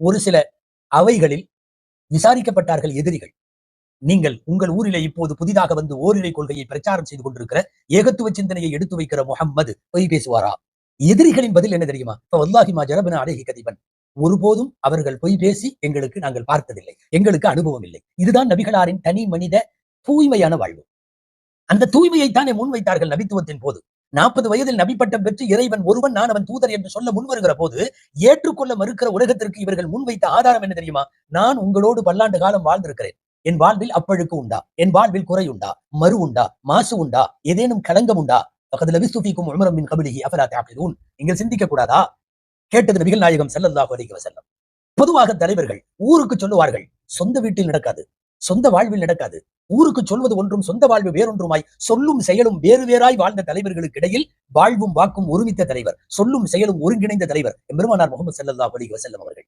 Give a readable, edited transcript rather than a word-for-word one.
ஒரு சில அவைகளில் விசாரிக்கப்பட்டார்கள் எதிரிகள். நீங்கள் உங்கள் ஊரிலே இப்போது புதிதாக வந்து ஓரிரை கொள்கையை பிரச்சாரம் செய்து கொண்டிருக்கிற ஏகத்துவ சிந்தனையை எடுத்து வைக்கிற முகம்மது பொய் பேசுவாரா? எதிரிகளின் பதில் என்ன தெரியுமா? வல்லாஹி மா ஜரபனா அலைஹி கதிபன். ஒருபோதும் அவர்கள் பொய் பேசி எங்களுக்கு நாங்கள் பார்த்ததில்லை, எங்களுக்கு அனுபவம் இல்லை. இதுதான் நபிகளாரின் தனி மனித தூய்மையான வாழ்வு. அந்த தூய்மையைத்தானே முன்வைத்தார்கள் நபித்துவத்தின் போது. 40 வயதில் நபி பட்டம் பெற்று இறைவன் ஒருவன், நான் அவன் தூதர் என்று சொல்ல முன்வருகிற போது ஏற்றுக்கொள்ள மறுக்கிற உலகத்திற்கு இவர்கள் முன்வைத்த ஆதாரம் என்ன தெரியுமா? நான் உங்களோடு பல்லாண்டு காலம் வாழ்ந்திருக்கிறேன். என் வாழ்வில் அப்பழுக்கு உண்டா? என் வாழ்வில் குறை உண்டா? மறு உண்டா? மாசு உண்டா? ஏதேனும் களங்கம் உண்டா? நீங்கள் சிந்திக்க கூடாதா? கேட்டது நபிகள் நாயகம் ஸல்லல்லாஹு அலைஹி வஸல்லம். பொதுவாக தலைவர்கள் ஊருக்கு சொல்லுவார்கள், சொந்த வீட்டில் நடக்காது, சொந்த வாழ்வில் நடக்காது. ஊருக்கு சொல்வது ஒன்றும் சொந்த வாழ்வு வேறொன்றுமாய் சொல்லும் செயலும் வேறு வேறாய் வாழ்ந்த தலைவர்களுக்கு இடையில் வாழ்வும் வாக்கும் ஒருமித்த தலைவர், சொல்லும் செயலும் ஒருங்கிணைந்த தலைவர் எம்பெருமானார் முஹம்மது ஸல்லல்லாஹு அலைஹி வஸல்லம் அவர்கள்.